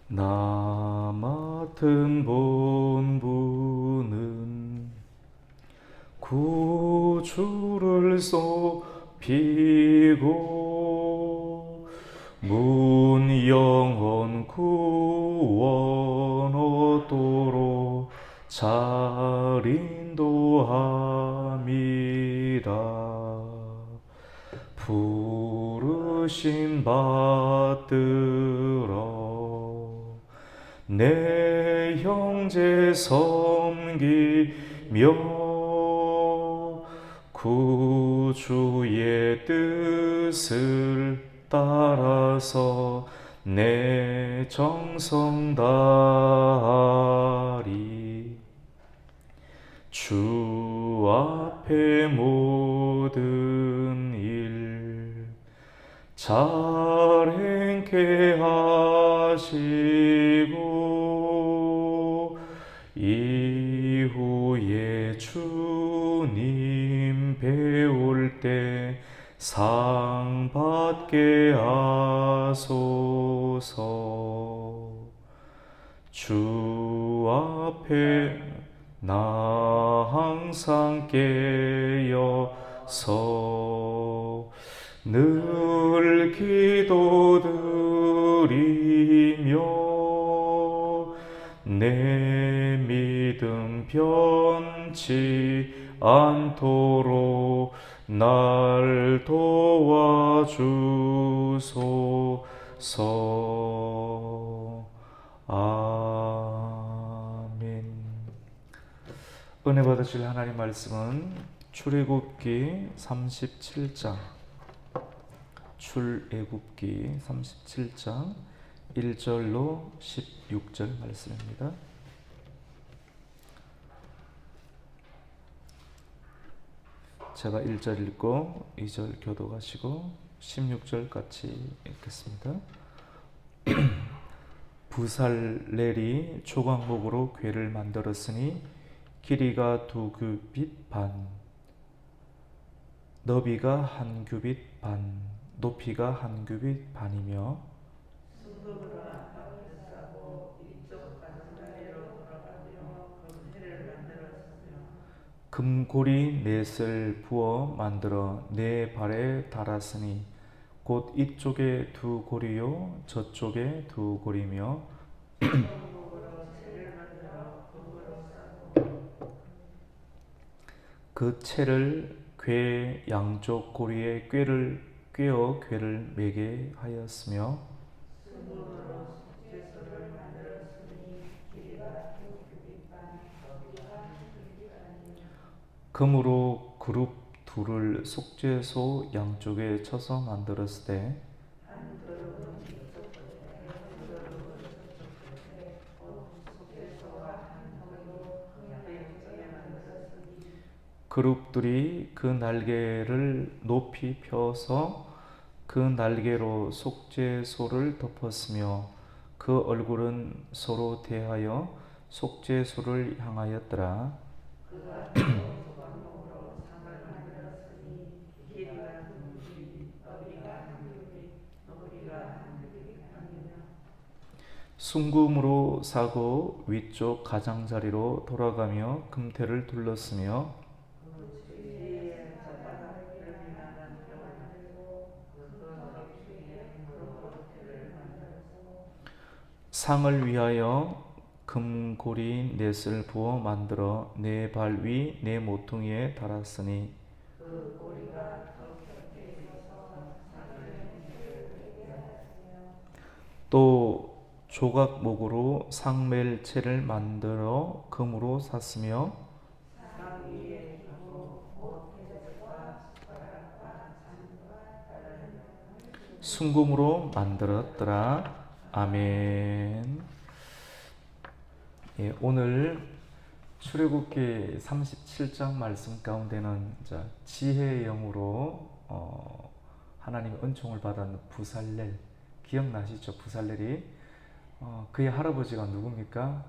나 맡은 본분은 구주를 높이고 문 영혼 구원 얻도록 잘 인도함이라. 부르심 받들어 내 형제 섬기며 구주의 뜻을 따라서 내 정성 다하리. 주 앞에 모든 일 잘 행케 하시고 이후에 주님 배울 때 상 받게 하소서. 주 앞에 나 항상 깨어서 늘 기도드리며 내 믿음 변치 않도록 날 도와주소서. 아멘. 은혜 받으실 하나님 말씀은 출애굽기 37장 출애굽기 37장 1절로 16절 말씀입니다. 제가 1절 읽고 2절 교독하시고 16절 같이 읽겠습니다. 부살렐이 조각목으로 궤를 만들었으니 길이가 2규빗 반, 너비가 1규빗 반, 높이가 1규빗 반이며 금고리 넷을 부어 만들어 네 발에 달았으니 곧 이쪽에 2고리요 저쪽에 2고리며 그 채를 궤 양쪽 고리에 꿰어 궤를 매게 하였으며 금으로 그룹 둘을 속죄소 양쪽에 쳐서 만들었으되 그룹들이 그 날개를 높이 펴서 그 날개로 속죄소를 덮었으며 그 얼굴은 서로 대하여 속죄소를 향하였더라. 순금으로 사고 위쪽 가장자리로 돌아가며 금태를 둘렀으며 상을 위하여 금고리 넷을 부어 만들어 네 발 위 네 모퉁이에 달았으니 또 조각목으로 상멜체를 만들어 금으로 샀으며 순금으로 만들었더라. 아멘. 예, 오늘 출애굽기 37장 말씀 가운데는 지혜의 영으로 하나님의 은총을 받은 부살렐, 기억나시죠? 부살렐이 그의 할아버지가 누굽니까?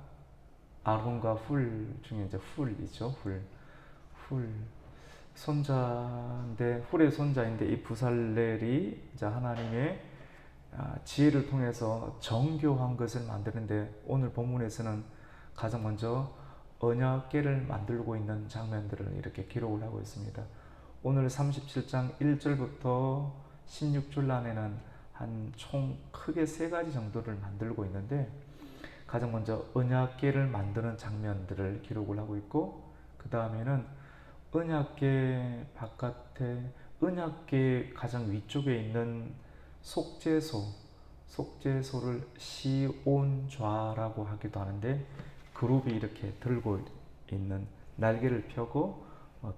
아론과 훌 중에 이제 훌이죠. 훌 손자인데 훌의 손자인데 이 부살렐이 이제 하나님의 지혜를 통해서 정교한 것을 만드는데 오늘 본문에서는 가장 먼저 언약궤를 만들고 있는 장면들을 이렇게 기록을 하고 있습니다. 오늘 37장 1절부터 16절 안에는 한 총 크게 세 가지 정도를 만들고 있는데 가장 먼저 언약궤를 만드는 장면들을 기록을 하고 있고 그 다음에는 언약궤 바깥에 언약궤 가장 위쪽에 있는 속죄소를 시온좌라고 하기도 하는데 그룹이 이렇게 들고 있는 날개를 펴고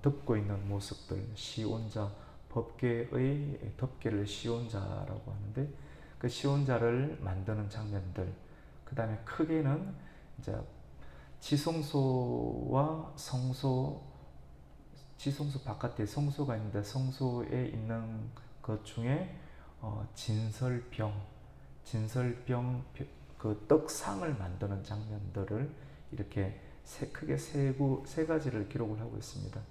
덮고 있는 모습들 시온자 법궤의 덮개를 시온자라고 하는데 그 시온자를 만드는 장면들 그 다음에 크게는 이제 지성소와 지성소 바깥에 성소가 있는데 성소에 있는 것 중에 진설병 그 떡상을 만드는 장면들을 이렇게 크게 세 가지를 기록을 하고 있습니다.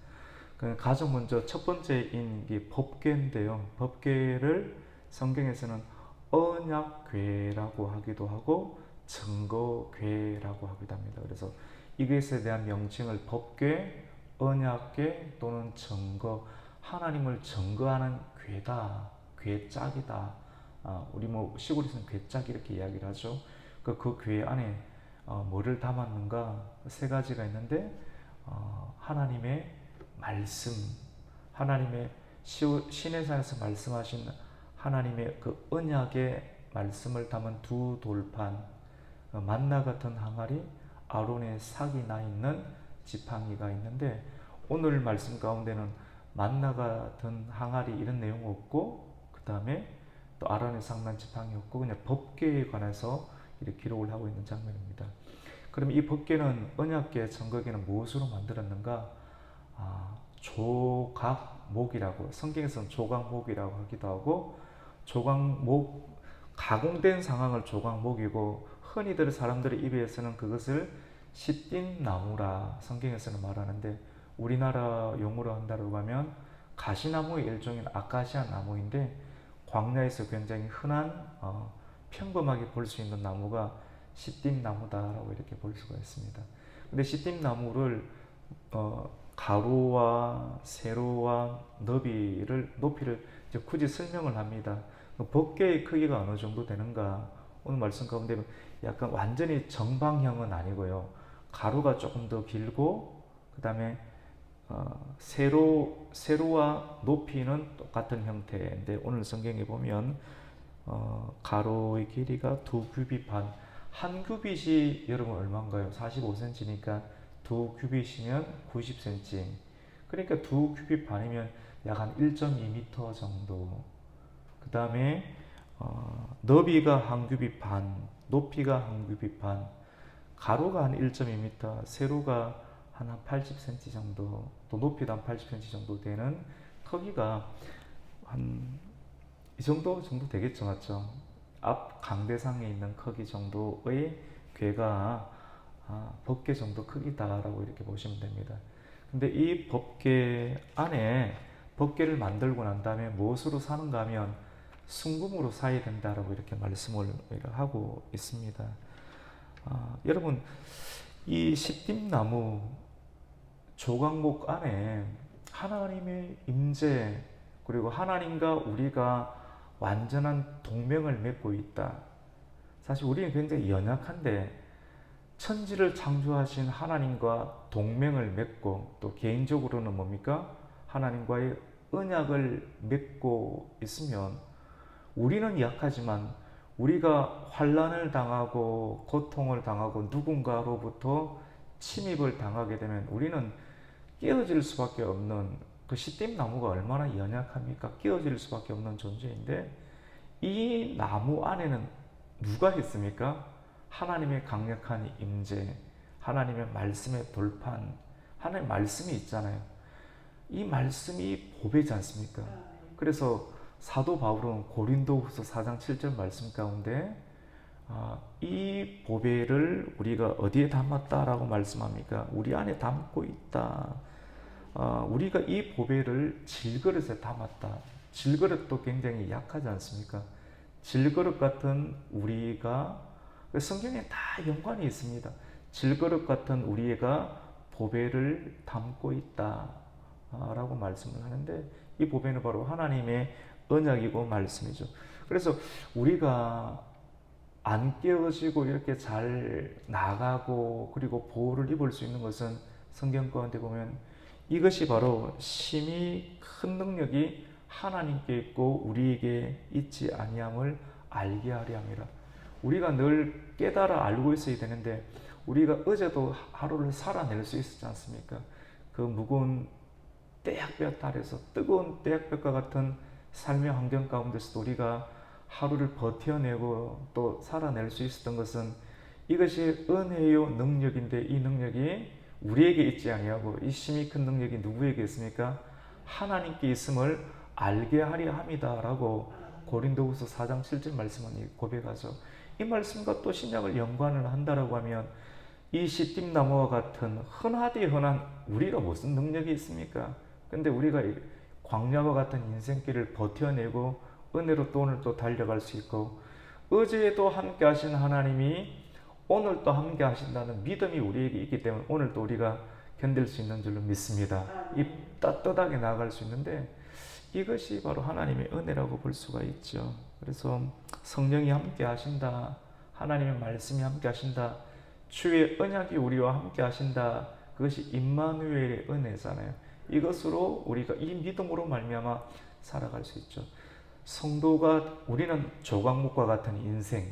가장 먼저 첫 번째인 게 법궤인데요. 법궤를 성경에서는 언약궤라고 하기도 하고 증거궤라고 하기도 합니다. 그래서 이것에 대한 명칭을 법궤, 언약궤 또는 증거, 하나님을 증거하는 궤다, 궤짝이다. 우리 시골에서는 궤짝 이렇게 이야기를 하죠. 그 궤 안에 뭐를 담았는가 세 가지가 있는데 하나님의 말씀, 하나님의 시내산에서 말씀하신 하나님의 그 언약의 말씀을 담은 두 돌판, 만나 같은 항아리, 아론의 삭이 나 있는 지팡이가 있는데 오늘 말씀 가운데는 만나 같은 항아리 이런 내용 없고 그 다음에 또 아론의 삭 난 지팡이 없고 그냥 법궤에 관해서 이렇게 기록을 하고 있는 장면입니다. 그럼 이 법궤는 언약궤, 증거궤는 무엇으로 만들었는가? 조각목이라고 성경에서는 조각목이라고 하기도 하고 조각목 가공된 상황을 조각목이고 흔히들 사람들의 입에서는 그것을 시띠나무라 성경에서는 말하는데 우리나라 용어로 한다고 하면 가시나무의 일종인 아카시아 나무인데 광야에서 굉장히 흔한 평범하게 볼 수 있는 나무가 시띠나무다라고 이렇게 볼 수가 있습니다. 근데 시띠나무를 가로와 세로와 높이를 이제 굳이 설명을 합니다. 법궤의 크기가 어느 정도 되는가? 오늘 말씀 가운데 약간 완전히 정방형은 아니고요. 가로가 조금 더 길고 그 다음에 세로와 높이는 똑같은 형태인데 오늘 성경에 보면 가로의 길이가 2규빗 반, 한 규빗이 여러분 얼마인가요? 45cm니까 2규빗이면 90cm. 그러니까 2규빗 반이면 약 한 1.2m 정도. 그 다음에 너비가 한 규빗 반, 높이가 한 규빗 반, 가로가 한 1.2m, 세로가 한 80cm 정도, 또 높이도 한 80cm 정도 되는 크기가 한 이 정도 되겠죠, 맞죠? 앞 강대상에 있는 크기 정도의 궤가 법궤 정도 크기다라고 이렇게 보시면 됩니다. 근데 이 법궤 안에 법궤를 만들고 난 다음에 무엇으로 사는가 하면 순금으로 사야 된다라고 이렇게 말씀을 하고 있습니다. 여러분 이 시띠나무 조각목 안에 하나님의 임재 그리고 하나님과 우리가 완전한 동맹을 맺고 있다. 사실 우리는 굉장히 연약한데 천지를 창조하신 하나님과 동맹을 맺고 또 개인적으로는 뭡니까? 하나님과의 언약을 맺고 있으면 우리는 약하지만 우리가 환난을 당하고 고통을 당하고 누군가로부터 침입을 당하게 되면 우리는 깨어질 수밖에 없는 그 시띠나무가 얼마나 연약합니까? 깨어질 수밖에 없는 존재인데 이 나무 안에는 누가 있습니까? 하나님의 강력한 임재, 하나님의 말씀의 돌판, 하나님의 말씀이 있잖아요. 이 말씀이 보배지 않습니까? 그래서 사도 바울은 고린도후서 4장 7절 말씀 가운데 이 보배를 우리가 어디에 담았다라고 말씀합니까? 우리 안에 담고 있다. 우리가 이 보배를 질그릇에 담았다. 질그릇도 굉장히 약하지 않습니까? 질그릇 같은 우리가, 성경에 다 연관이 있습니다. 질그릇 같은 우리가 보배를 담고 있다 라고 말씀을 하는데, 이 보배는 바로 하나님의 언약이고 말씀이죠. 그래서 우리가 안 깨어지고 이렇게 잘 나가고 그리고 보호를 입을 수 있는 것은 성경 가운데 보면 이것이 바로 심히 큰 능력이 하나님께 있고 우리에게 있지 아니함을 알게 하려 함이라. 우리가 늘 깨달아 알고 있어야 되는데, 우리가 어제도 하루를 살아낼 수 있었지 않습니까? 그 무거운 떼약볕 아래서 뜨거운 떼약볕과 같은 삶의 환경 가운데서도 우리가 하루를 버텨내고 또 살아낼 수 있었던 것은 이것이 은혜요 능력인데, 이 능력이 우리에게 있지 아니하고 이 심히 큰 능력이 누구에게 있습니까? 하나님께 있음을 알게 하려 함이다 라고 고린도후서 4장 7절 말씀은 고백하죠. 이 말씀과 또 신약을 연관을 한다라고 하면 이 시띠나무와 같은 흔하디 흔한 우리가 무슨 능력이 있습니까? 근데 우리가 광야와 같은 인생길을 버텨내고 은혜로 또 오늘 또 달려갈 수 있고, 어제도 함께 하신 하나님이 오늘 또 함께 하신다는 믿음이 우리에게 있기 때문에 오늘 또 우리가 견딜 수 있는 줄로 믿습니다. 이 떳떳하게 나아갈 수 있는데, 이것이 바로 하나님의 은혜라고 볼 수가 있죠. 그래서 성령이 함께 하신다, 하나님의 말씀이 함께 하신다, 주의 언약이 우리와 함께 하신다, 그것이 임마누엘의 은혜잖아요. 이것으로 우리가 이 믿음으로 말미암아 살아갈 수 있죠. 성도가, 우리는 조각목과 같은 인생,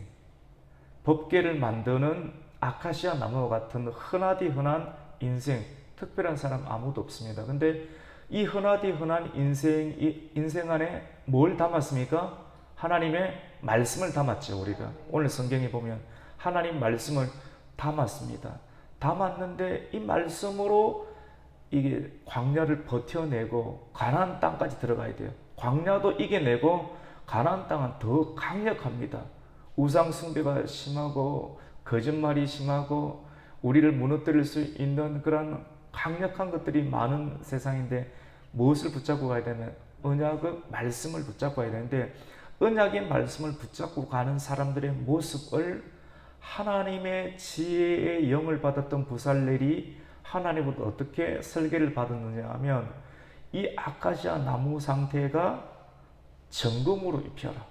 법궤를 만드는 아카시아 나무와 같은 흔하디 흔한 인생, 특별한 사람 아무도 없습니다. 근데 이 흔하디 흔한 인생 안에 뭘 담았습니까? 하나님의 말씀을 담았죠. 우리가 오늘 성경에 보면 하나님 말씀을 담았습니다. 담았는데 이 말씀으로 이게 광야를 버텨내고 가나안 땅까지 들어가야 돼요. 광야도 이겨내고 가나안 땅은 더 강력합니다. 우상 숭배가 심하고 거짓말이 심하고 우리를 무너뜨릴 수 있는 그런 강력한 것들이 많은 세상인데, 무엇을 붙잡고 가야 되면 언약의 말씀을 붙잡고 가야 되는데, 언약의 말씀을 붙잡고 가는 사람들의 모습을 하나님의 지혜의 영을 받았던 부살렐이 하나님으로부터 어떻게 설계를 받았느냐 하면, 이 아카시아 나무 상태가 정금으로 입혀라,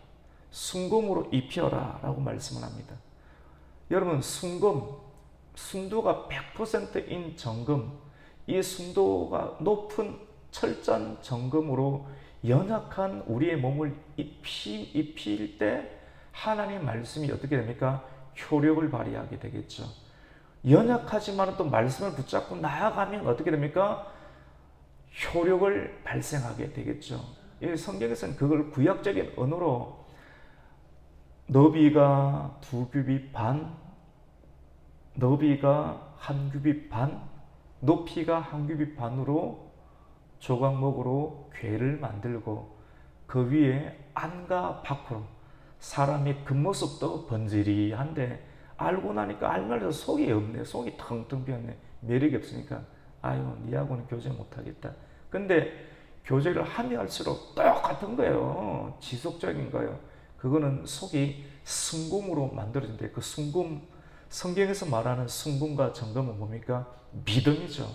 순금으로 입혀라 라고 말씀을 합니다. 여러분, 순도가 100%인 정금, 이 순도가 높은 철저한 정금으로 연약한 우리의 몸을 입힐 때 하나님의 말씀이 어떻게 됩니까? 효력을 발휘하게 되겠죠. 연약하지만 또 말씀을 붙잡고 나아가면 어떻게 됩니까? 효력을 발생하게 되겠죠. 성경에서는 그걸 구약적인 언어로 너비가 2규빗 반, 너비가 1규빗 반, 높이가 1규빗 반으로 조각목으로 궤를 만들고 그 위에 안과 밖으로 사람의 겉모습도 번지리한데, 알고 나니까 알면서 속이 없네. 속이 텅텅 비었네. 매력이 없으니까 아유, 니하고는 교제 못하겠다. 근데 교제를 하면 할수록 똑같은 거예요. 지속적인 거예요. 그거는 속이 순금으로 만들어진대. 그 순금, 성경에서 말하는 순금과 정금은 뭡니까? 믿음이죠.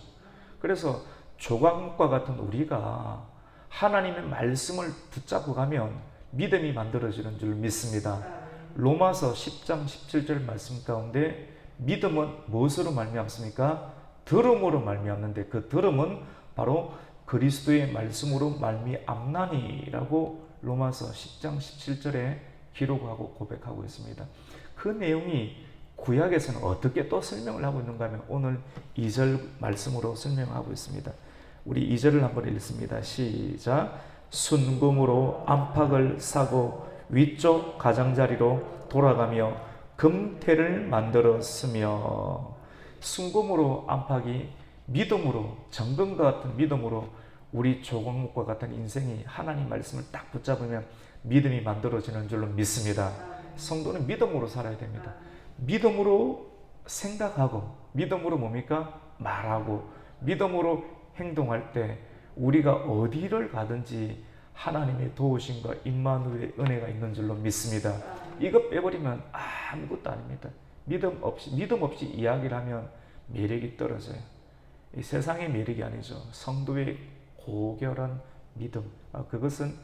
그래서 조각목과 같은 우리가 하나님의 말씀을 붙잡고 가면 믿음이 만들어지는 줄 믿습니다. 로마서 10장 17절 말씀 가운데 믿음은 무엇으로 말미암습니까? 들음으로 말미암는데, 그 들음은 바로 그리스도의 말씀으로 말미암나니라고 로마서 10장 17절에 기록하고 고백하고 있습니다. 그 내용이 구약에서는 어떻게 또 설명을 하고 있는가 하면 오늘 2절 말씀으로 설명하고 있습니다. 우리 2절을 한번 읽습니다. 시작. 순금으로 안팎을 사고 위쪽 가장자리로 돌아가며 금태를 만들었으며, 순금으로 안팎이 믿음으로, 정금과 같은 믿음으로 우리 조각목과 같은 인생이 하나님 말씀을 딱 붙잡으면 믿음이 만들어지는 줄로 믿습니다. 성도는 믿음으로 살아야 됩니다. 믿음으로 생각하고, 믿음으로 뭡니까? 말하고, 믿음으로 행동할 때 우리가 어디를 가든지 하나님의 도우심과 임마누엘의 은혜가 있는 줄로 믿습니다. 이거 빼버리면 아무것도 아닙니다. 믿음 없이 이야기를 하면 매력이 떨어져요. 이 세상의 매력이 아니죠. 성도의 고결한 믿음. 그것은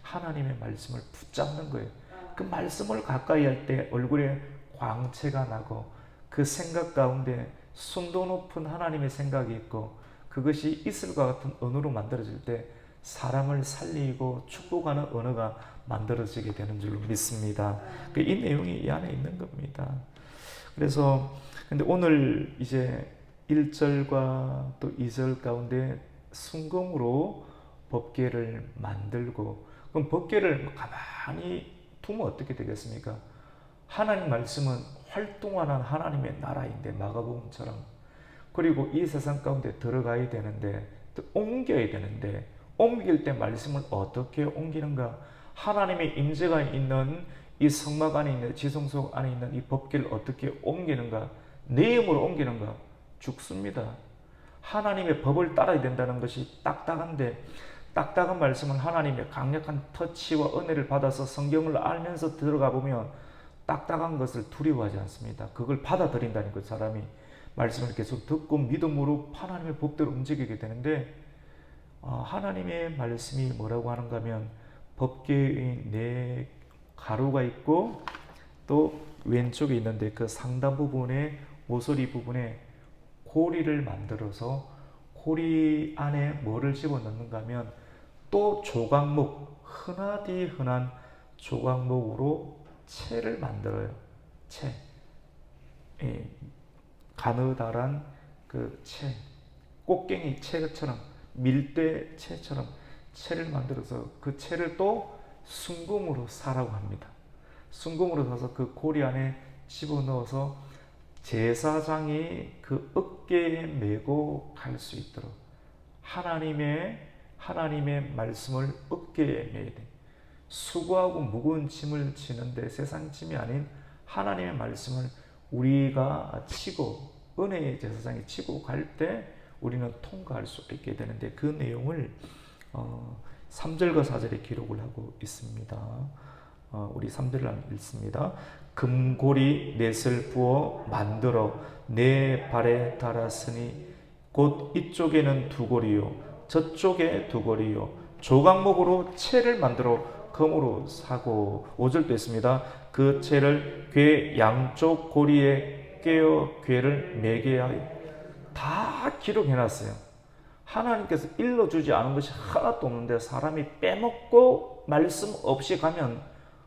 하나님의 말씀을 붙잡는 거예요. 그 말씀을 가까이 할 때 얼굴에 광채가 나고 그 생각 가운데 순도 높은 하나님의 생각이 있고 그것이 이슬과 같은 언어로 만들어질 때 사람을 살리고 축복하는 언어가 만들어지게 되는 줄로 믿습니다. 이 내용이 이 안에 있는 겁니다. 그래서 근데 오늘 이제 1절과 또 2절 가운데 순금으로 법궤를 만들고, 그럼 법궤를 가만히 두면 어떻게 되겠습니까? 하나님 말씀은 활동하는 하나님의 나라인데, 마가복음처럼. 그리고 이 세상 가운데 들어가야 되는데, 또 옮겨야 되는데, 옮길 때 말씀을 어떻게 옮기는가? 하나님의 임재가 있는 이 성막 안에 있는, 지성소 안에 있는 이 법궤를 어떻게 옮기는가? 내 힘으로 옮기는가? 죽습니다. 하나님의 법을 따라야 된다는 것이 딱딱한데, 딱딱한 말씀은 하나님의 강력한 터치와 은혜를 받아서 성경을 알면서 들어가 보면 딱딱한 것을 두려워하지 않습니다. 그걸 받아들인다는 것, 사람이 말씀을 계속 듣고 믿음으로 하나님의 법대로 움직이게 되는데, 하나님의 말씀이 뭐라고 하는가 하면, 법궤의 네 가루가 있고 또 왼쪽에 있는데 그 상단 부분에, 모서리 부분에 고리를 만들어서 고리 안에 뭐를 집어넣는가 하면 또 조각목, 흔하디 흔한 조각목으로 채를 만들어요. 채. 가느다란 그 채. 꽃갱이 채처럼, 밀대 채처럼 채를 만들어서 그 채를 또 순금으로 사라고 합니다. 순금으로 사서 그 고리 안에 집어넣어서 제사장이 그 어깨에 메고 갈 수 있도록 하나님의 말씀을 어깨에 메야 돼. 수고하고 무거운 짐을 지는데 세상 짐이 아닌 하나님의 말씀을 우리가 치고, 은혜의 제사장이 치고 갈 때 우리는 통과할 수 있게 되는데, 그 내용을 3절과 4절에 기록을 하고 있습니다. 우리 3절을 읽습니다. 금고리 넷을 부어 만들어 내 발에 달았으니 곧 이쪽에는 두 고리요 저쪽에 두 고리요 조각목으로 채를 만들어 금으로 사고. 5절도 있습니다. 그 채를 궤 양쪽 고리에 꿰어 궤를 매게 하여. 다 기록해놨어요. 하나님께서 일러주지 않은 것이 하나도 없는데 사람이 빼먹고 말씀 없이 가면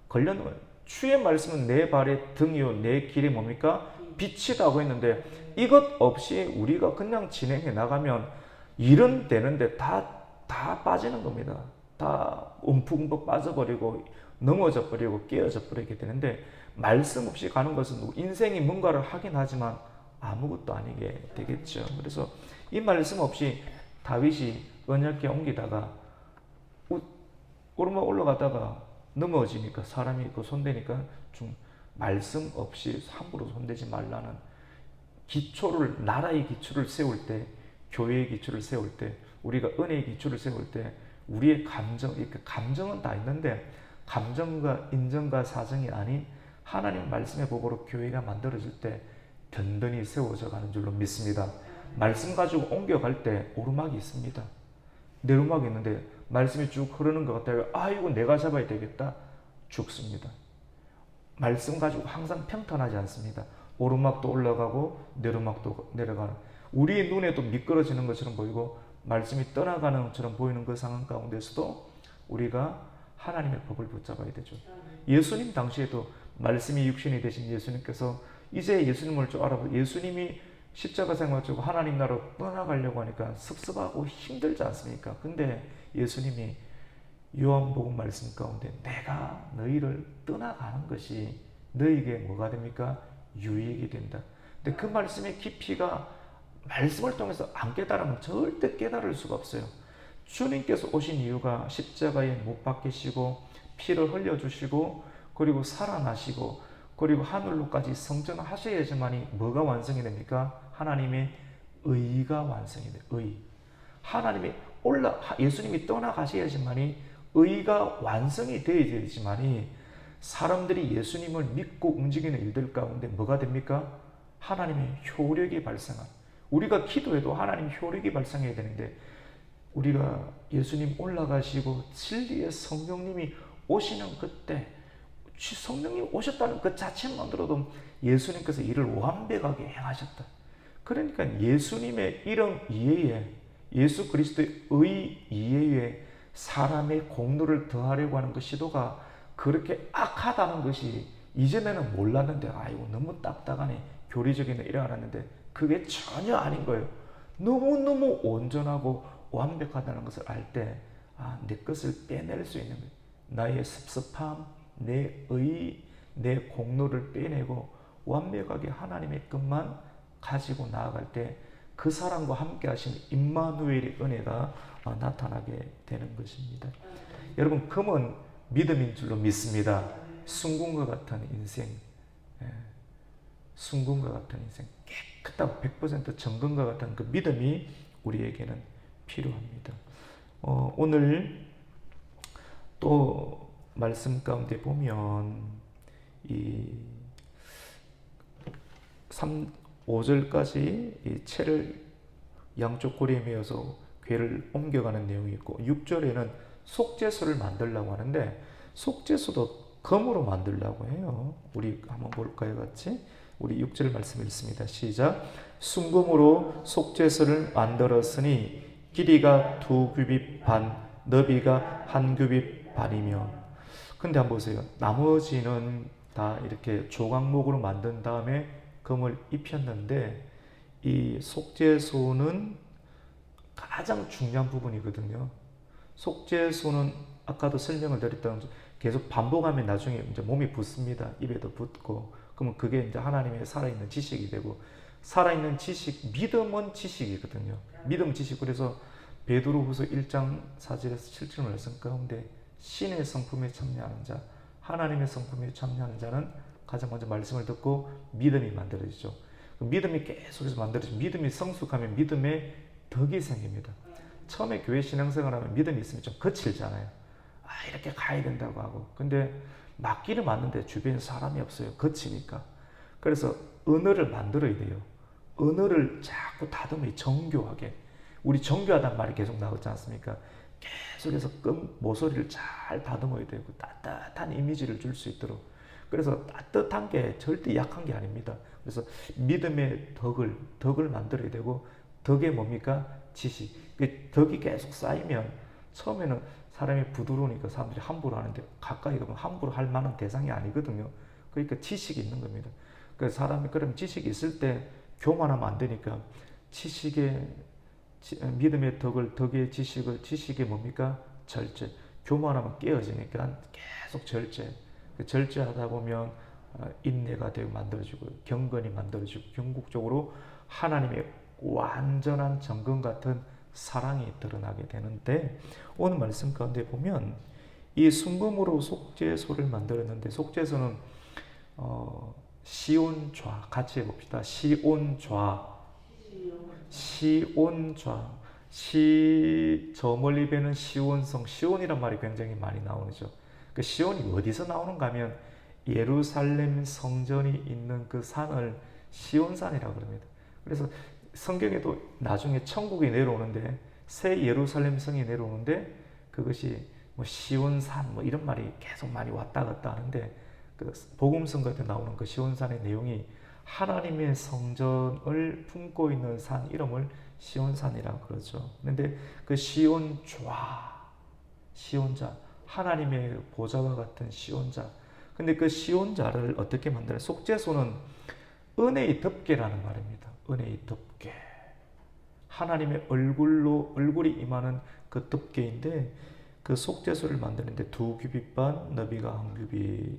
걸려는 거예요. 주의 말씀은 내 발의 등이요 내 길이 뭡니까? 빛이라고 했는데, 이것 없이 우리가 그냥 진행해 나가면 일은 되는데 다 빠지는 겁니다. 다 움푹움푹 빠져버리고 넘어져 버리고 깨어져 버리게 되는데, 말씀 없이 가는 것은 인생이 뭔가를 하긴 하지만 아무것도 아니게 되겠죠. 그래서 이 말씀 없이 다윗이 언약궤 옮기다가 오르막 올라가다가 넘어지니까, 사람이 그 손대니까 좀 말씀 없이 함부로 손대지 말라는 기초를, 나라의 기초를 세울 때, 교회의 기초를 세울 때, 우리가 은혜의 기초를 세울 때 우리의 감정, 이렇게 감정은 다 있는데 감정과 인정과 사정이 아닌 하나님 말씀의 법으로 교회가 만들어질 때 든든히 세워져 가는 줄로 믿습니다. 말씀 가지고 옮겨갈 때 오르막이 있습니다. 내리막이 있는데 말씀이 쭉 흐르는 것 같아요. 이거 내가 잡아야 되겠다. 죽습니다. 말씀 가지고 항상 평탄하지 않습니다. 오르막도 올라가고 내리막도 내려가는, 우리 눈에도 미끄러지는 것처럼 보이고 말씀이 떠나가는 것처럼 보이는 그 상황 가운데서도 우리가 하나님의 법을 붙잡아야 되죠. 예수님 당시에도 말씀이 육신이 되신 예수님께서 이제 예수님을 좀 알아보고, 예수님이 십자가 생활 주고 하나님 나라로 떠나가려고 하니까 섭섭하고 힘들지 않습니까? 근데 예수님이 요한복음 말씀 가운데 내가 너희를 떠나가는 것이 너희에게 뭐가 됩니까? 유익이 된다. 근데 그 말씀의 깊이가 말씀을 통해서 안 깨달으면 절대 깨달을 수가 없어요. 주님께서 오신 이유가 십자가에 못 박히시고 피를 흘려주시고 그리고 살아나시고 그리고 하늘로까지 성전하셔야지만이 뭐가 완성이 됩니까? 하나님의 의가 완성이 돼요. 의. 하나님이 예수님이 떠나가셔야지만이 의가 완성이 되어야지만이 사람들이 예수님을 믿고 움직이는 일들 가운데 뭐가 됩니까? 하나님의 효력이 발생한, 우리가 기도해도 하나님 효력이 발생해야 되는데, 우리가 예수님 올라가시고 진리의 성령님이 오시는 그때, 성령님 오셨다는 그 자체만으로도 예수님께서 이를 완벽하게 행하셨다. 그러니까 예수님의 이름 이외에, 예수 그리스도의 의 이외에 사람의 공로를 더하려고 하는 그 시도가 그렇게 악하다는 것이 이전에는 몰랐는데, 아이고 너무 딱딱하네, 교리적인 이래 알았는데 그게 전혀 아닌 거예요. 너무너무 온전하고 완벽하다는 것을 알 때, 내 것을 빼낼 수 있는 거예요. 나의 섭섭함, 내 의, 내 공로를 빼내고 완벽하게 하나님의 것만 가지고 나아갈 때 그 사람과 함께 하신 임마누엘의 은혜가 나타나게 되는 것입니다. 여러분, 금은 믿음인 줄로 믿습니다. 순금과 같은 인생, 순금과 같은 인생, 깨끗하고 100% 정금과 같은 그 믿음이 우리에게는 필요합니다. 오늘 또 말씀 가운데 보면 이 5절까지 이 채를 양쪽 고리에 매어서 궤를 옮겨가는 내용이 있고, 6절에는 속죄소를 만들려고 하는데, 속죄소도 금으로 만들려고 해요. 우리 한번 볼까요, 같이? 우리 6절 말씀 읽습니다. 시작. 순금으로 속죄소를 만들었으니 길이가 2규빗 반, 너비가 1규빗 반이며. 근데 한번 보세요. 나머지는 다 이렇게 조각목으로 만든 다음에 금을 입혔는데, 이 속죄소는 가장 중요한 부분이거든요. 속죄소는 아까도 설명을 드렸던, 계속 반복하면 나중에 이제 몸이 붓습니다. 입에도 붓고. 그러면 그게 이제 하나님의 살아있는 지식이 되고, 살아있는 지식, 믿음은 지식이거든요. 믿음은 지식. 그래서 베드로후서 1장 4절에서 7절 말씀 가운데 신의 성품에 참여하는 자, 하나님의 성품에 참여하는 자는 가장 먼저 말씀을 듣고 믿음이 만들어지죠. 믿음이 계속해서 만들어지죠. 믿음이 성숙하면 믿음의 덕이 생깁니다. 처음에 교회 신앙생활하면 믿음이 있으면 좀 거칠잖아요. 이렇게 가야 된다고 하고. 근데 맞기를 맞는데 주변에 사람이 없어요. 거치니까. 그래서 언어를 만들어야 돼요. 언어를 자꾸 다듬어요. 정교하게. 우리 정교하단 말이 계속 나오지 않습니까? 계속해서 모서리를 잘 다듬어야 되고 따뜻한 이미지를 줄 수 있도록. 그래서 따뜻한 게 절대 약한 게 아닙니다. 그래서 믿음의 덕을 만들어야 되고, 덕이 뭡니까? 지식. 덕이 계속 쌓이면 처음에는 사람이 부드러우니까 사람들이 함부로 하는데, 가까이 가면 함부로 할 만한 대상이 아니거든요. 그러니까 지식이 있는 겁니다. 그래서 사람이 그럼 지식이 있을 때 교만하면 안 되니까, 믿음의 덕의 지식이 뭡니까? 절제. 교만하면 깨어지니까 계속 절제. 절제하다 보면 인내가 되고 만들어지고, 경건이 만들어지고, 궁극적으로 하나님의 완전한 정금 같은 사랑이 드러나게 되는데, 오늘 말씀 가운데 보면 이 순금으로 속죄소를 만들었는데, 속죄소는 시온좌, 같이 해봅시다. 시온좌. 저 멀리 배는 시온성. 시온이란 말이 굉장히 많이 나오죠. 그 시온이 어디서 나오는가 하면 예루살렘 성전이 있는 그 산을 시온산이라고 그럽니다. 그래서 성경에도 나중에 천국이 내려오는데, 새 예루살렘 성이 내려오는데, 그것이 뭐 시온산 뭐 이런 말이 계속 많이 왔다 갔다 하는데, 그 복음성 같은 나오는 그 시온산의 내용이 하나님의 성전을 품고 있는 산 이름을 시온산이라고 그러죠. 그런데 그 시온좌, 하나님의 보좌와 같은 시온자. 근데 그 시온자를 어떻게 만들어요? 속죄소는 은혜의 덮개라는 말입니다. 은혜의 덮개. 하나님의 얼굴이 임하는 그 덮개인데, 그 속죄소를 만드는데 2규빗 반, 너비가 1규빗.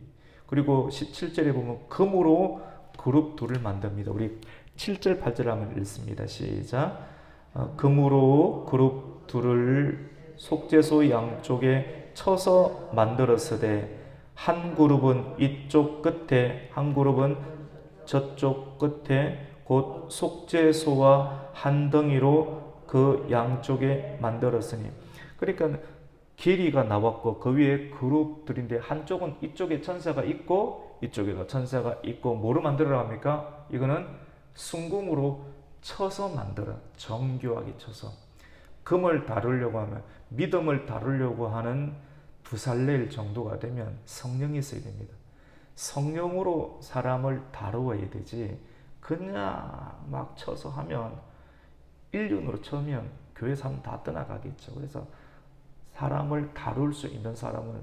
그리고 17절에 보면 금으로 그룹 둘을 만듭니다. 우리 7절, 8절 한번 읽습니다. 시작. 금으로 그룹 둘을 속죄소 양쪽에 쳐서 만들었으되, 한 그룹은 이쪽 끝에, 한 그룹은 저쪽 끝에, 곧 속죄소와 한 덩이로 그 양쪽에 만들었으니. 그러니까 길이가 나왔고 그 위에 그룹들인데 한쪽은 이쪽에 천사가 있고 이쪽에도 천사가 있고 뭐로 만들어라 합니까? 이거는 순금으로 쳐서 만들어. 정교하게 쳐서. 금을 다루려고 하면, 믿음을 다루려고 하는 부살렐 정도가 되면 성령이 있어야 됩니다. 성령으로 사람을 다루어야 되지, 그냥 막 쳐서 하면, 일륜으로 쳐면 교회 사람 다 떠나가겠죠. 그래서 사람을 다룰 수 있는 사람은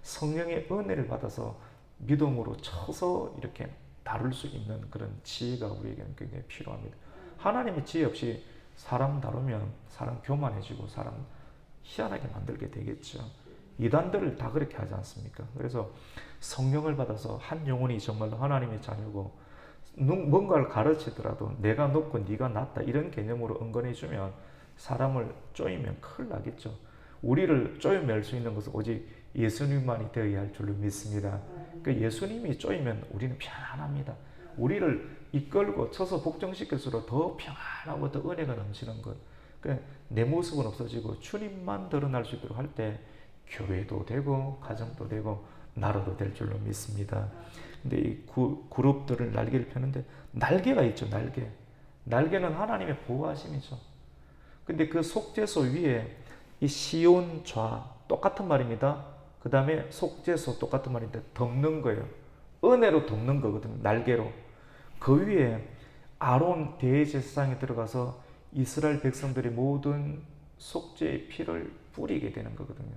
성령의 은혜를 받아서 믿음으로 쳐서 이렇게 다룰 수 있는 그런 지혜가 우리에게는 굉장히 필요합니다. 하나님의 지혜 없이 사람 다루면 사람 교만해지고 사람 희한하게 만들게 되겠죠. 이단들을 다 그렇게 하지 않습니까? 그래서 성령을 받아서 한 영혼이 정말로 하나님의 자녀고 뭔가를 가르치더라도 내가 높고 네가 낮다 이런 개념으로 응건해주면 사람을 쪼이면 큰일 나겠죠. 우리를 쪼여낼 수 있는 것은 오직 예수님만이 되어야 할 줄로 믿습니다. 그 예수님이 쪼이면 우리는 편안합니다. 우리를 이끌고 쳐서 복종시킬수록 더 평안하고 더 은혜가 넘치는 것. 내 모습은 없어지고 주님만 드러날 수 있도록 할 때 교회도 되고 가정도 되고 나라도 될 줄로 믿습니다. 근데 이 그룹들을 날개를 펴는데 날개가 있죠. 날개는 하나님의 보호하심이죠. 근데 그 속죄소 위에 이 시온 좌 똑같은 말입니다. 그 다음에 속죄소 똑같은 말인데 덮는 거예요. 은혜로 덮는 거거든요. 날개로. 그 위에 아론 대제사장이 들어가서 이스라엘 백성들이 모든 속죄의 피를 뿌리게 되는 거거든요.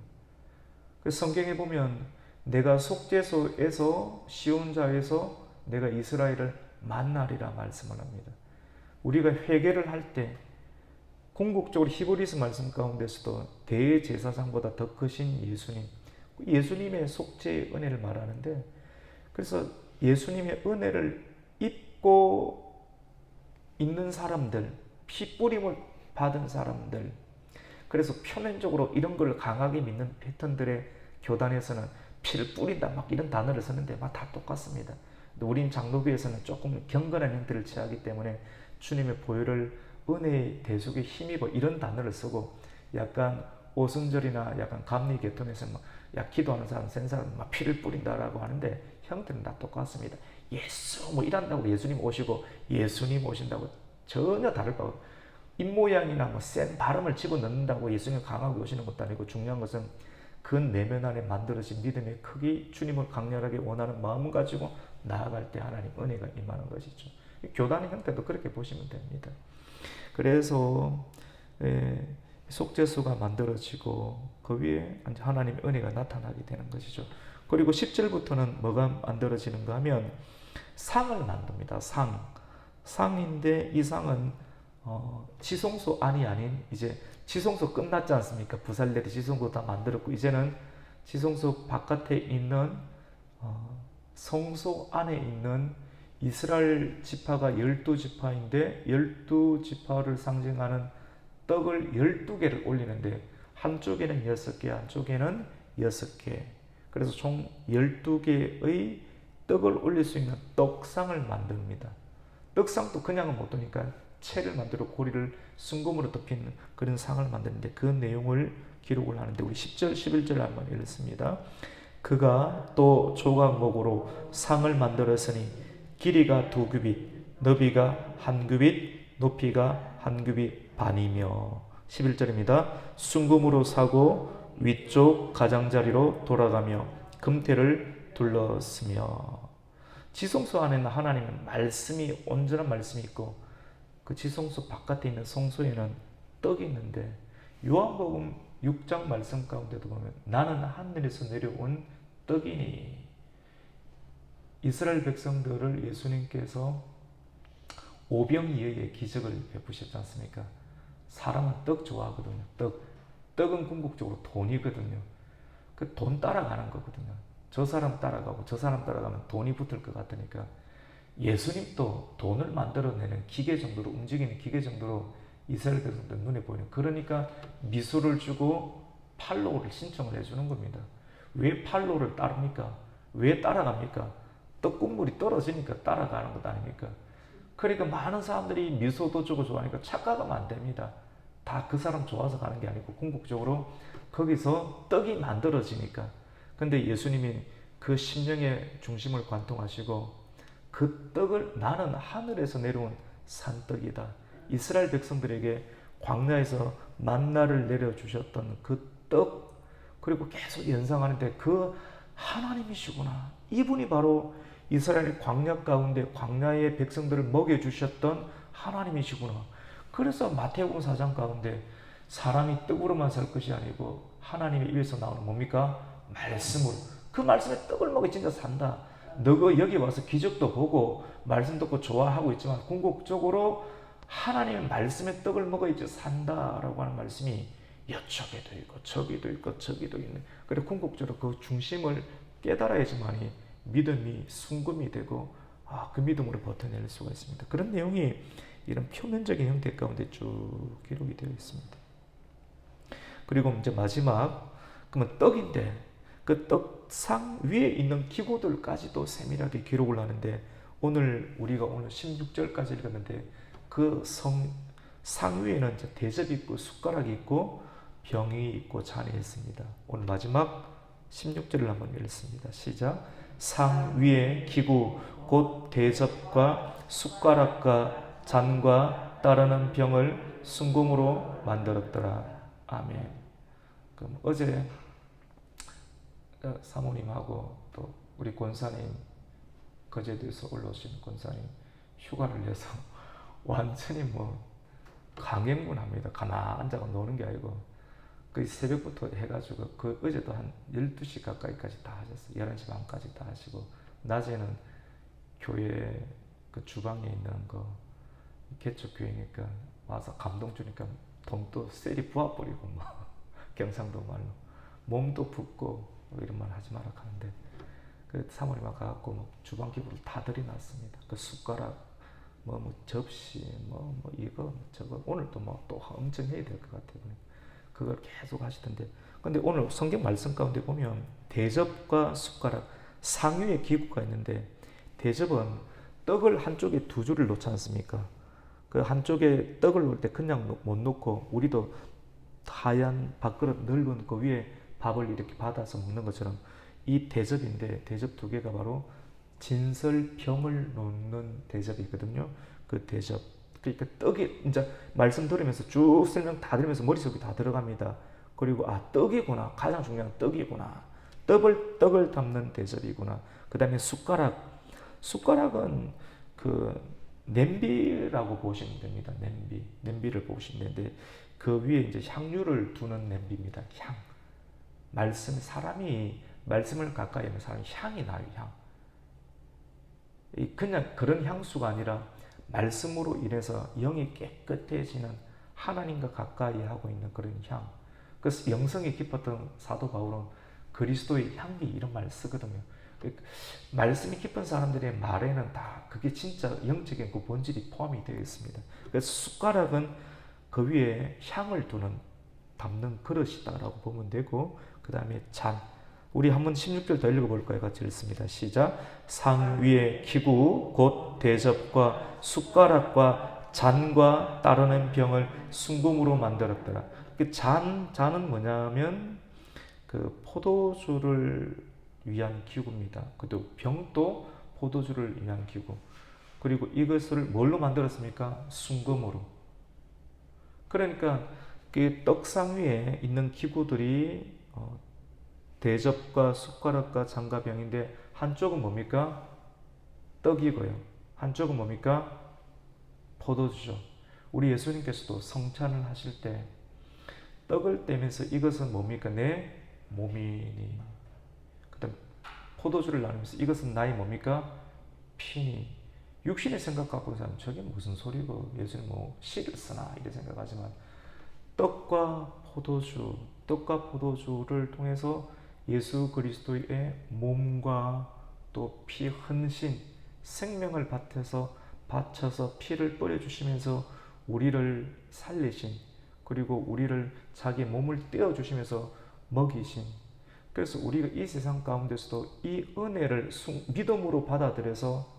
그래서 성경에 보면 내가 속죄소에서 시온자에서 내가 이스라엘을 만나리라 말씀을 합니다. 우리가 회개를 할 때 궁극적으로 히브리서 말씀 가운데서도 대제사장보다 더 크신 예수님의 속죄의 은혜를 말하는데, 그래서 예수님의 은혜를 입고 있는 사람들, 피 뿌림을 받은 사람들, 그래서 표면적으로 이런 걸 강하게 믿는 패턴들의 교단에서는 피를 뿌린다 막 이런 단어를 쓰는데 막 다 똑같습니다. 우린 장로교에서는 조금 경건한 형태를 취하기 때문에 주님의 보혈을 은혜의 대속에 힘입어 이런 단어를 쓰고, 약간 오순절이나 약간 감리 계통에서 막 기도하는 사람, 센 사람 막 피를 뿌린다라고 하는데 형태는 다 똑같습니다. 예수 뭐 이란다고 예수님 오시고 예수님 오신다고 전혀 다를 바고, 입모양이나 뭐 센 발음을 집어넣는다고 예수님 강하게 오시는 것도 아니고, 중요한 것은 그 내면 안에 만들어진 믿음의 크기, 주님을 강렬하게 원하는 마음을 가지고 나아갈 때 하나님 은혜가 임하는 것이죠. 교단의 형태도 그렇게 보시면 됩니다. 그래서 속죄소가 만들어지고 그 위에 하나님의 은혜가 나타나게 되는 것이죠. 그리고 10절부터는 뭐가 만들어지는가 하면 상을 만듭니다. 상인데 이 상은 지성소 안이 아닌, 이제 지성소 끝났지 않습니까? 부살렐이 지성소 다 만들었고 이제는 지성소 바깥에 있는 성소 안에 있는 이스라엘 지파가 12지파인데 12지파를 상징하는 떡을 12개를 올리는데 한쪽에는 6개, 한쪽에는 6개. 그래서 총 12개의 떡을 올릴 수 있는 떡상을 만듭니다. 떡상도 그냥은 못 두니까 채를 만들어 고리를 순금으로 덮인 그런 상을 만드는데 그 내용을 기록을 하는데 우리 10절, 11절 한번 읽습니다. 그가 또 조각목으로 상을 만들었으니 길이가 2규빗, 너비가 1규빗, 높이가 1규빗 반이며. 11절입니다. 순금으로 사고 위쪽 가장자리로 돌아가며 금태를 둘렀으며. 지성소 안에는 하나님의 말씀이, 온전한 말씀이 있고 그 지성소 바깥에 있는 성소에는 떡이 있는데, 요한복음 6장 말씀 가운데도 보면 나는 하늘에서 내려온 떡이니, 이스라엘 백성들을 예수님께서 오병이어의 기적을 베푸셨지 않습니까? 사람은 떡 좋아하거든요. 떡은 궁극적으로 돈이거든요. 그 돈 따라가는 거거든요. 저 사람 따라가고 저 사람 따라가면 돈이 붙을 것 같으니까 예수님도 돈을 만들어내는 기계 정도로, 움직이는 기계 정도로 이스라엘 백성들 눈에 보이는, 그러니까 미소를 주고 팔로우를 신청을 해주는 겁니다. 왜 팔로우를 따릅니까? 왜 따라갑니까? 떡 국물이 떨어지니까 따라가는 것 아닙니까? 그러니까 많은 사람들이 미소도 주고 좋아하니까 착각하면 안 됩니다. 다 그 사람 좋아서 가는 게 아니고 궁극적으로 거기서 떡이 만들어지니까. 근데 예수님이 그 심령의 중심을 관통하시고 그 떡을 나는 하늘에서 내려온 산떡이다. 이스라엘 백성들에게 광야에서 만나를 내려주셨던 그 떡, 그리고 계속 연상하는데 그 하나님이시구나. 이분이 바로 이스라엘 광야 가운데 광야의 백성들을 먹여주셨던 하나님이시구나. 그래서 마태복음 4장 가운데 사람이 떡으로만 살 것이 아니고 하나님의 입에서 나오는 뭡니까? 말씀으로. 그 말씀에 떡을 먹어 진짜 산다. 너가 여기 와서 기적도 보고 말씀 듣고 좋아하고 있지만 궁극적으로 하나님의 말씀의 떡을 먹어야지 산다라고 하는 말씀이 이쪽에도 있고 저기도 있고 저기도 있는. 그래 궁극적으로 그 중심을 깨달아야지만이 믿음이 순금이 되고 그 믿음으로 버텨낼 수가 있습니다. 그런 내용이 이런 표면적인 형태 가운데 쭉 기록이 되어 있습니다. 그리고 이제 마지막 그러면 떡인데 그 떡상 위에 있는 기구들까지도 세밀하게 기록을 하는데 우리가 오늘 16절까지 읽었는데 그 상 위에는 이제 대접이 있고 숟가락이 있고 병이 있고 잔이 있습니다. 오늘 마지막 16절을 한번 읽습니다. 시작. 상 위에 기구 곧 대접과 숟가락과 잔과 따르는 병을 순금으로 만들었더라. 아멘. 그럼 어제 사모님하고 또 우리 권사님 거제도에서 올라오신 권사님 휴가를 내서 완전히 강행군 합니다. 가만 앉아서 노는 게 아니고 그 새벽부터 해가지고 그 어제도 한 12시 가까이까지 다 하셨어요. 11시 반까지 다 하시고 낮에는 교회 그 주방에 있는 거 개척교회니까 와서 감동 주니까 돈도 셀이 부어버리고 경상도 말로 몸도 붓고 이런 말 하지 마라 하는데 그 사모님 와가지고 주방 기구를 다 들이놨습니다. 그 숟가락 접시 이거 저거 오늘도 또 엄청 해야 될 것 같아요. 그걸 계속 하시던데 근데 오늘 성경 말씀 가운데 보면 대접과 숟가락 상위에 기구가 있는데 대접은 떡을 한쪽에 두 줄을 놓지 않습니까? 그 한쪽에 떡을 놓을 때 그냥 못 놓고 우리도 하얀 밥그릇 넓은 그 위에 밥을 이렇게 받아서 먹는 것처럼 이 대접인데 대접 두 개가 바로 진설병을 놓는 대접이거든요. 그 대접. 그러니까 떡이 이제 말씀 들으면서 쭉 설명 다 들으면서 머릿속에 다 들어갑니다. 그리고 떡이구나. 가장 중요한 떡이구나. 떡을 담는 대접이구나. 그 다음에 숟가락은 그 냄비라고 보시면 됩니다. 냄비를 보시면 되는데 그 위에 이제 향유를 두는 냄비입니다. 향. 사람이 말씀을 가까이 하면 사람이 향이 나요. 향. 그냥 그런 향수가 아니라 말씀으로 인해서 영이 깨끗해지는 하나님과 가까이 하고 있는 그런 향. 그래서 영성이 깊었던 사도 바울은 그리스도의 향기 이런 말을 쓰거든요. 말씀이 깊은 사람들의 말에는 다 그게 진짜 영적인 그 본질이 포함이 되어 있습니다. 그래서 숟가락은 그 위에 향을 담는 그릇이다라고 보면 되고 그 다음에 잔. 우리 한번 16절 더 읽어볼까요? 같이 읽습니다. 시작. 상 위에 기구 곧 대접과 숟가락과 잔과 따르는 병을 순금으로 만들었더라. 그 잔은 뭐냐면 그 포도주를 위한 기구입니다. 그리고 병도 포도주를 위한 기구. 그리고 이것을 뭘로 만들었습니까? 순금으로. 그러니까 그 떡상 위에 있는 기구들이 대접과 숟가락과 잔과 병인데 한쪽은 뭡니까? 떡이고요. 한쪽은 뭡니까? 포도주죠. 우리 예수님께서도 성찬을 하실 때 떡을 떼면서 이것은 뭡니까? 내 몸이니. 그다음 포도주를 나누면서 이것은 나의 뭡니까? 피니. 육신의 생각 갖고 있는 사람은 저게 무슨 소리고 예수님 시를 쓰나 이런 생각하지만 떡과 포도주를 통해서 예수 그리스도의 몸과 또 피 헌신, 생명을 바쳐서 피를 뿌려주시면서 우리를 살리신, 그리고 우리를 자기 몸을 떼어주시면서 먹이신. 그래서 우리가 이 세상 가운데서도 이 은혜를 믿음으로 받아들여서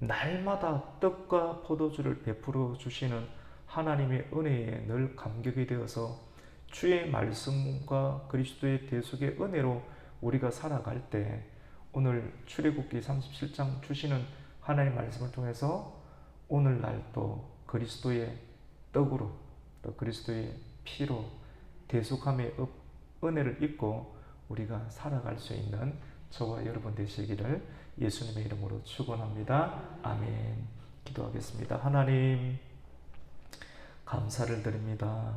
날마다 떡과 포도주를 베풀어 주시는 하나님의 은혜에 늘 감격이 되어서 주의 말씀과 그리스도의 대속의 은혜로 우리가 살아갈 때 오늘 출애굽기 37장 주시는 하나님의 말씀을 통해서 오늘날 또 그리스도의 떡으로 또 그리스도의 피로 대속함의 은혜를 입고 우리가 살아갈 수 있는 저와 여러분 되시기를 예수님의 이름으로 축원합니다. 아멘. 기도하겠습니다. 하나님 감사를 드립니다.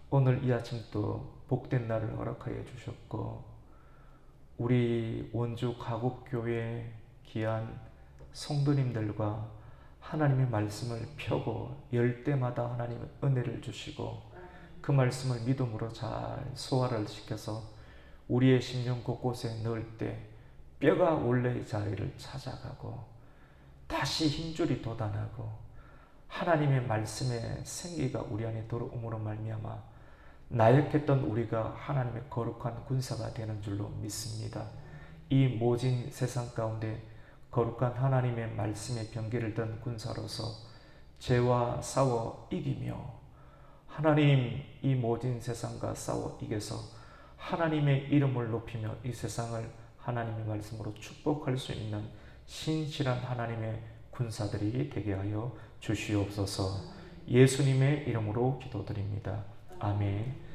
오늘 이 아침도 복된 날을 허락하여 주셨고 우리 원주 가곡교회 귀한 성도님들과 하나님의 말씀을 펴고 열 때마다 하나님의 은혜를 주시고 그 말씀을 믿음으로 잘 소화를 시켜서 우리의 심령 곳곳에 넣을 때 뼈가 원래의 자리를 찾아가고 다시 힘줄이 돋아나고 하나님의 말씀의 생기가 우리 안에 들어옴으로 말미암아 나약했던 우리가 하나님의 거룩한 군사가 되는 줄로 믿습니다. 이 모진 세상 가운데 거룩한 하나님의 말씀의 병기를 든 군사로서 죄와 싸워 이기며 하나님 이 모진 세상과 싸워 이겨서 하나님의 이름을 높이며 이 세상을 하나님의 말씀으로 축복할 수 있는 신실한 하나님의 군사들이 되게 하여 주시옵소서. 예수님의 이름으로 기도드립니다. 아멘.